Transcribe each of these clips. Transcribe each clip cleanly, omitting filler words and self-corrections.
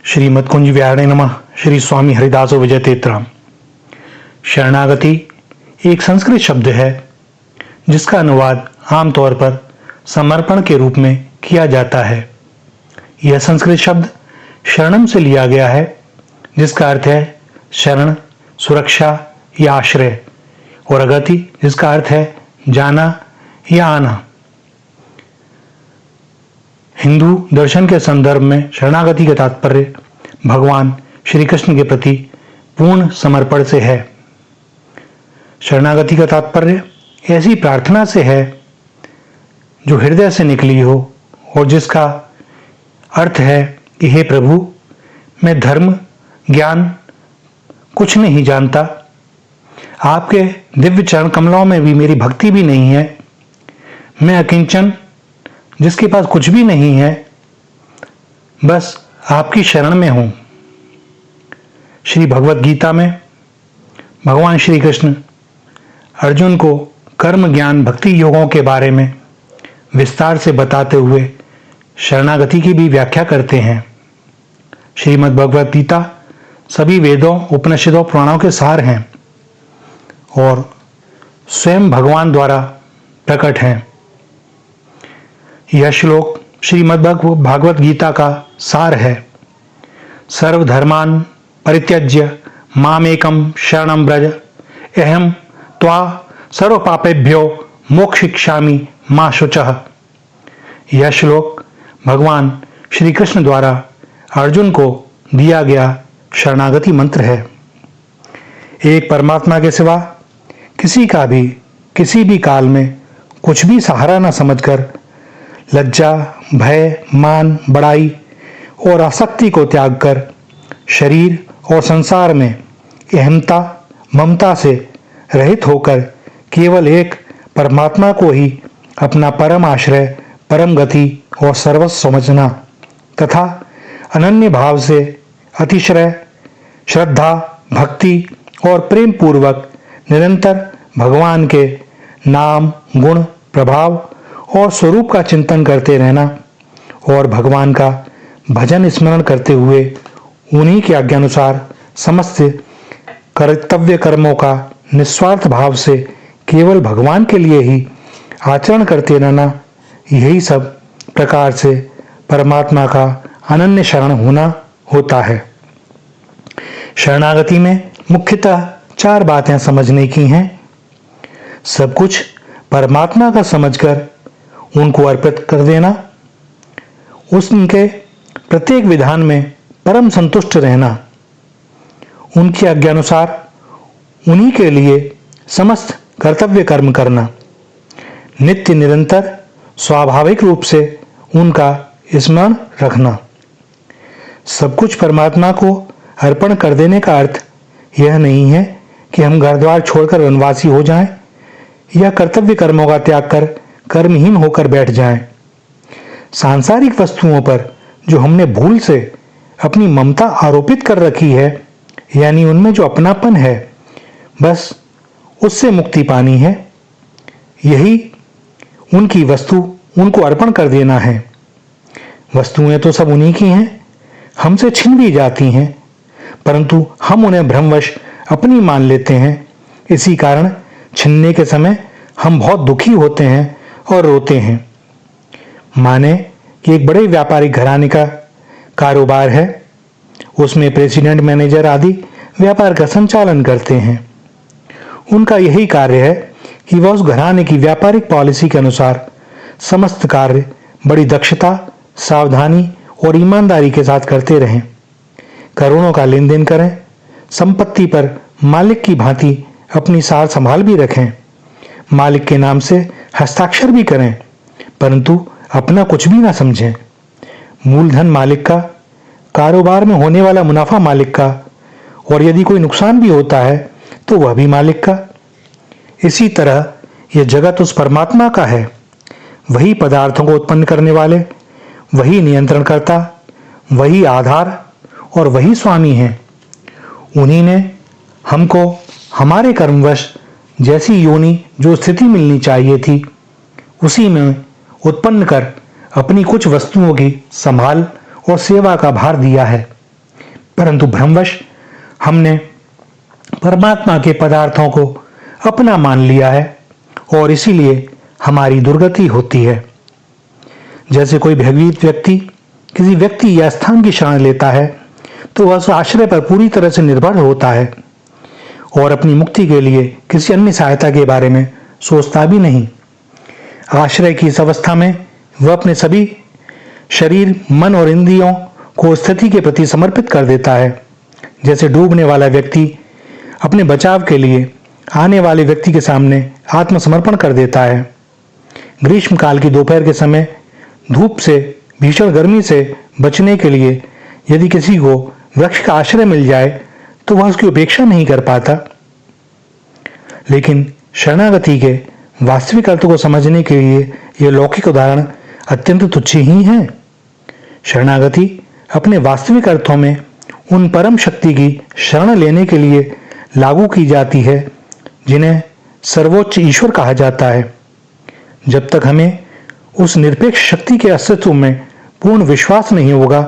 श्रीमद्कुंज विहारिणे नमः। श्री स्वामी हरिदासो विजय तेत्राम। शरणागति एक संस्कृत शब्द है जिसका अनुवाद आमतौर पर समर्पण के रूप में किया जाता है। यह संस्कृत शब्द शरणम से लिया गया है जिसका अर्थ है शरण, सुरक्षा या आश्रय, और अगति जिसका अर्थ है जाना या आना। हिंदू दर्शन के संदर्भ में शरणागति का तात्पर्य भगवान श्री कृष्ण के प्रति पूर्ण समर्पण से है। शरणागति का तात्पर्य ऐसी प्रार्थना से है जो हृदय से निकली हो और जिसका अर्थ है कि हे प्रभु, मैं धर्म, ज्ञान कुछ नहीं जानता, आपके दिव्य चरण कमलों में भी मेरी भक्ति भी नहीं है, मैं अकिंचन जिसके पास कुछ भी नहीं है, बस आपकी शरण में हूं। श्री भगवत गीता में भगवान श्री कृष्ण अर्जुन को कर्म, ज्ञान, भक्ति योगों के बारे में विस्तार से बताते हुए शरणागति की भी व्याख्या करते हैं। श्रीमद् भगवत गीता सभी वेदों, उपनिषदों, पुराणों के सार हैं और स्वयं भगवान द्वारा प्रकट हैं। यह श्लोक श्रीमद् भागवत गीता का सार है। सर्वधर्मान् परित्यज्य मामेकं शरणं व्रज, अहं त्वा सर्वपापेभ्यो मोक्षयिष्यामि मा शुचः। यह श्लोक भगवान श्री कृष्ण द्वारा अर्जुन को दिया गया शरणागति मंत्र है। एक परमात्मा के सिवा किसी का भी किसी भी काल में कुछ भी सहारा न समझकर लज्जा, भय, मान, बड़ाई और आसक्ति को त्याग कर शरीर और संसार में अहंता, ममता से रहित होकर केवल एक परमात्मा को ही अपना परम आश्रय, परम गति और सर्वस्व समझना तथा अनन्य भाव से अतिशय श्रद्धा, भक्ति और प्रेम पूर्वक निरंतर भगवान के नाम, गुण, प्रभाव और स्वरूप का चिंतन करते रहना और भगवान का भजन स्मरण करते हुए उन्हीं के आज्ञानुसार समस्त कर्तव्य कर्मों का निस्वार्थ भाव से केवल भगवान के लिए ही आचरण करते रहना, यही सब प्रकार से परमात्मा का अनन्य शरण होना होता है। शरणागति में मुख्यतः 4 बातें समझने की हैं। सब कुछ परमात्मा का समझकर उनको अर्पित कर देना, उनके प्रत्येक विधान में परम संतुष्ट रहना, उनकी आज्ञानुसार उन्हीं के लिए समस्त कर्तव्य कर्म करना, नित्य निरंतर स्वाभाविक रूप से उनका स्मरण रखना। सब कुछ परमात्मा को अर्पण कर देने का अर्थ यह नहीं है कि हम घर द्वार छोड़कर वनवासी हो जाएं या कर्तव्य कर्मों का त्याग कर कर्महीन होकर बैठ जाएं। सांसारिक वस्तुओं पर जो हमने भूल से अपनी ममता आरोपित कर रखी है, यानी उनमें जो अपनापन है, बस उससे मुक्ति पानी है। यही उनकी वस्तु उनको अर्पण कर देना है। वस्तुएं तो सब उन्हीं की हैं, हमसे छिन भी जाती हैं, परंतु हम उन्हें भ्रमवश अपनी मान लेते हैं। इसी कारण छिनने के समय हम बहुत दुखी होते हैं और रोते हैं। माने कि एक बड़े व्यापारिक घराने का कारोबार है, उसमें प्रेसिडेंट, मैनेजर आदि व्यापार का संचालन करते हैं। उनका यही कार्य है कि वह उस घराने की व्यापारिक पॉलिसी के अनुसार समस्त कार्य बड़ी दक्षता, सावधानी और ईमानदारी के साथ करते रहें। करोड़ों का लेन देन करें, संपत्ति पर मालिक की भांति अपनी सार संभाल भी रखें, मालिक के नाम से हस्ताक्षर भी करें, परंतु अपना कुछ भी ना समझें। मूलधन मालिक का, कारोबार में होने वाला मुनाफा मालिक का, और यदि कोई नुकसान भी होता है तो वह भी मालिक का। इसी तरह यह जगत उस परमात्मा का है। वही पदार्थों को उत्पन्न करने वाले, वही नियंत्रणकर्ता, वही आधार और वही स्वामी हैं। उन्हीं ने हमको हमारे कर्मवश जैसी योनि जो स्थिति मिलनी चाहिए थी, उसी में उत्पन्न कर अपनी कुछ वस्तुओं की संभाल और सेवा का भार दिया है। परंतु भ्रमवश हमने परमात्मा के पदार्थों को अपना मान लिया है और इसीलिए हमारी दुर्गति होती है। जैसे कोई भयभीत व्यक्ति किसी व्यक्ति या स्थान की शरण लेता है तो वह उस आश्रय पर पूरी तरह से निर्भर होता है और अपनी मुक्ति के लिए किसी अन्य सहायता के बारे में सोचता भी नहीं। आश्रय की इस अवस्था में वह अपने सभी शरीर, मन और इंद्रियों को स्थिति के प्रति समर्पित कर देता है। जैसे डूबने वाला व्यक्ति अपने बचाव के लिए आने वाले व्यक्ति के सामने आत्मसमर्पण कर देता है। ग्रीष्म काल की दोपहर के समय धूप से, भीषण गर्मी से बचने के लिए यदि किसी को वृक्ष का आश्रय मिल जाए तो वह उसकी उपेक्षा नहीं कर पाता। लेकिन शरणागति के वास्तविक अर्थ को समझने के लिए यह लौकिक उदाहरण अत्यंत तुच्छ ही है। शरणागति अपने वास्तविक अर्थों में उन परम शक्ति की शरण लेने के लिए लागू की जाती है जिन्हें सर्वोच्च ईश्वर कहा जाता है। जब तक हमें उस निरपेक्ष शक्ति के अस्तित्व में पूर्ण विश्वास नहीं होगा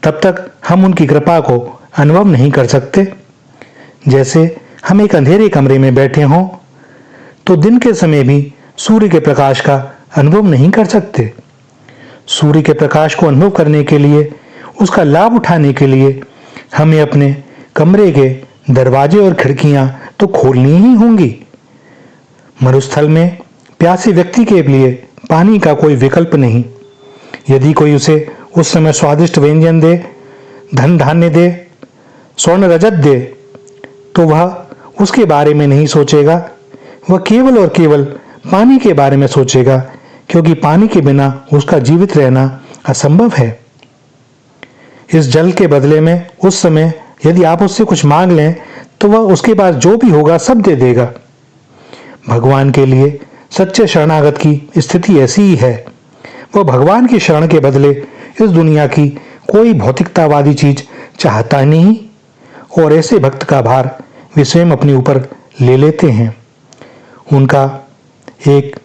तब तक हम उनकी कृपा को अनुभव नहीं कर सकते। जैसे हम एक अंधेरे कमरे में बैठे हों तो दिन के समय भी सूर्य के प्रकाश का अनुभव नहीं कर सकते। सूर्य के प्रकाश को अनुभव करने के लिए, उसका लाभ उठाने के लिए हमें अपने कमरे के दरवाजे और खिड़कियां तो खोलनी ही होंगी। मरुस्थल में प्यासे व्यक्ति के लिए पानी का कोई विकल्प नहीं। यदि कोई उसे उस समय स्वादिष्ट व्यंजन दे, धन धान्य दे, स्वर्ण रजत दे तो वह उसके बारे में नहीं सोचेगा। वह केवल और केवल पानी के बारे में सोचेगा, क्योंकि पानी के बिना उसका जीवित रहना असंभव है। इस जल के बदले में उस समय यदि आप उससे कुछ मांग लें तो वह उसके पास जो भी होगा सब दे देगा। भगवान के लिए सच्चे शरणागत की स्थिति ऐसी ही है। वह भगवान की शरण के बदले इस दुनिया की कोई भौतिकतावादी चीज चाहता नहीं और ऐसे भक्त का भार वे स्वयं अपने ऊपर ले लेते हैं। उनका एक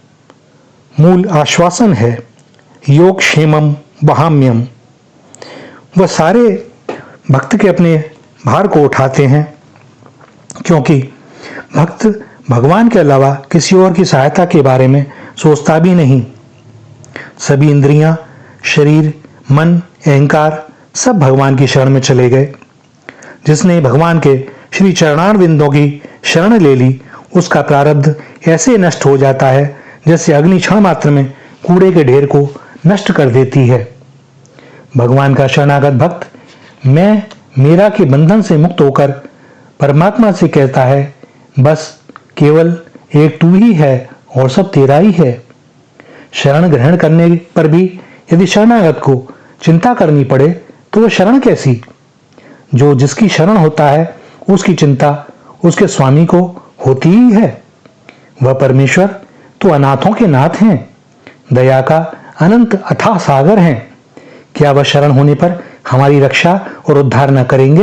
मूल आश्वासन है, योग क्षेमम वहाम्यम। वह सारे भक्त के अपने भार को उठाते हैं, क्योंकि भक्त भगवान के अलावा किसी और की सहायता के बारे में सोचता भी नहीं। सभी इंद्रियां, शरीर, मन, अहंकार सब भगवान की शरण में चले गए। जिसने भगवान के श्री चरणारविंदों की शरण ले ली उसका प्रारब्ध ऐसे नष्ट हो जाता है जैसे अग्नि क्षण मात्र में कूड़े के ढेर को नष्ट कर देती है। भगवान का शरणागत भक्त मैं मेरा के बंधन से मुक्त होकर परमात्मा से कहता है, बस केवल एक तू ही है और सब तेरा ही है। शरण ग्रहण करने पर भी यदि शरणागत को चिंता करनी पड़े तो वह शरण कैसी। जो जिसकी शरण होता है उसकी चिंता उसके स्वामी को होती ही है। वह परमेश्वर तो अनाथों के नाथ हैं, दया का अनंत अथाह सागर हैं। क्या वह शरण होने पर हमारी रक्षा और उद्धार न करेंगे?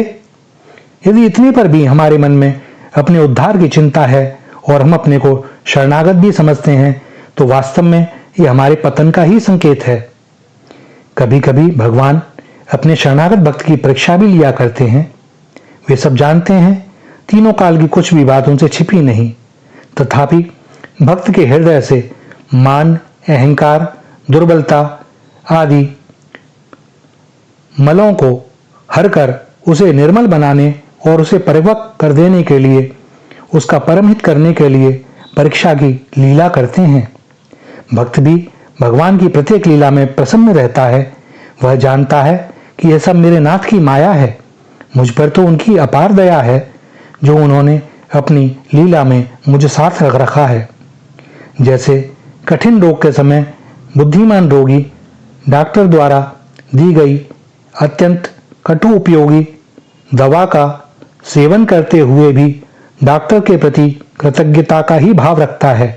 यदि इतने पर भी हमारे मन में अपने उद्धार की चिंता है और हम अपने को शरणागत भी समझते हैं तो वास्तव में यह हमारे पतन का ही संकेत है। कभी कभी भगवान अपने शरणागत भक्त की परीक्षा भी लिया करते हैं। वे सब जानते हैं तीनों काल की कुछ भी बात उनसे छिपी नहीं, तथापि भक्त के हृदय से मान, अहंकार, दुर्बलता आदि मलों को हर कर उसे निर्मल बनाने और उसे परिपक्व कर देने के लिए, उसका परमहित करने के लिए परीक्षा की लीला करते हैं। भक्त भी भगवान की प्रत्येक लीला में प्रसन्न रहता है। वह जानता है कि यह सब मेरे नाथ की माया है। मुझ पर तो उनकी अपार दया है जो उन्होंने अपनी लीला में मुझे साथ रख रखा है। जैसे कठिन रोग के समय बुद्धिमान रोगी डॉक्टर द्वारा दी गई अत्यंत कटु उपयोगी दवा का सेवन करते हुए भी डॉक्टर के प्रति कृतज्ञता का ही भाव रखता है।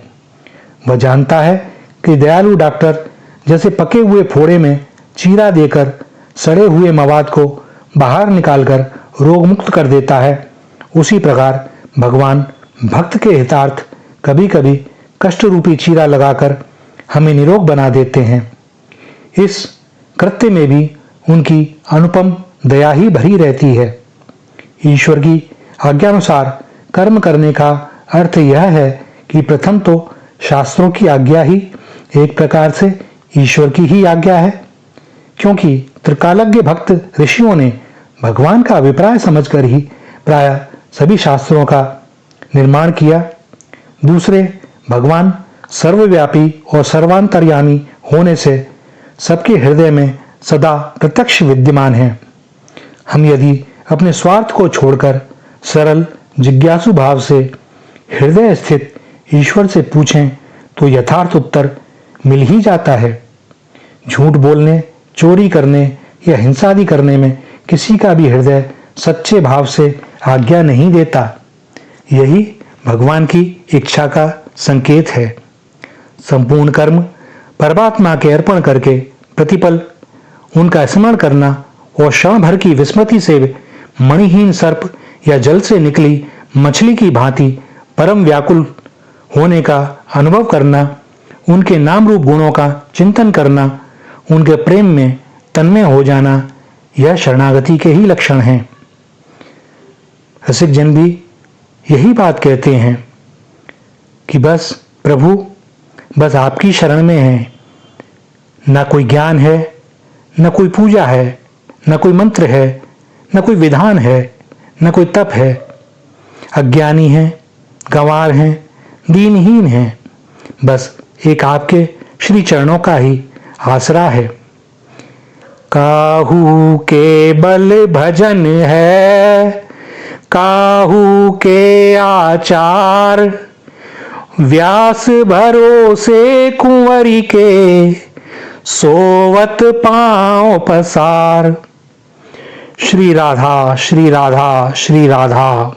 वह जानता है कि दयालु डॉक्टर जैसे पके हुए फोड़े में चीरा देकर सड़े हुए मवाद को बाहर निकालकर रोग मुक्त कर देता है, उसी प्रकार भगवान भक्त के हितार्थ कभी कभी कष्ट रूपी चीरा लगाकर हमें निरोग बना देते हैं। इस कृत्य में भी उनकी अनुपम दया ही भरी रहती है। ईश्वर की आज्ञानुसार कर्म करने का अर्थ यह है कि प्रथम तो शास्त्रों की आज्ञा ही एक प्रकार से ईश्वर की ही आज्ञा है, क्योंकि त्रिकालज्ञ भक्त ऋषियों ने भगवान का अभिप्राय समझकर ही प्राय सभी शास्त्रों का निर्माण किया। दूसरे, भगवान सर्वव्यापी और सर्वांतर्यामी होने से सबके हृदय में सदा प्रत्यक्ष विद्यमान हैं। हम यदि अपने स्वार्थ को छोड़कर सरल जिज्ञासु भाव से हृदय स्थित ईश्वर से पूछें तो यथार्थ उत्तर मिल ही जाता है। झूठ बोलने, चोरी करने या हिंसादि करने में किसी का भी हृदय सच्चे भाव से आज्ञा नहीं देता। यही भगवान की इच्छा का संकेत है। संपूर्ण कर्म परमात्मा के अर्पण करके प्रतिपल उनका स्मरण करना और क्षण भर की विस्मृति से मणिहीन सर्प या जल से निकली मछली की भांति परम व्याकुल होने का अनुभव करना, उनके नाम रूप गुणों का चिंतन करना, उनके प्रेम में तन्मय हो जाना, यह शरणागति के ही लक्षण हैं। रसिक जन भी यही बात कहते हैं कि बस प्रभु, बस आपकी शरण में है। न कोई ज्ञान है, न कोई पूजा है, न कोई मंत्र है, न कोई विधान है, न कोई तप है। अज्ञानी हैं, गंवार हैं, दीनहीन हैं। बस एक आपके श्री चरणों का ही आसरा है। काहू के बल भजन है, काहू के आचार, व्यास भरोसे कुंवरी के, सोवत पांव पसार। श्री राधा, श्री राधा, श्री राधा।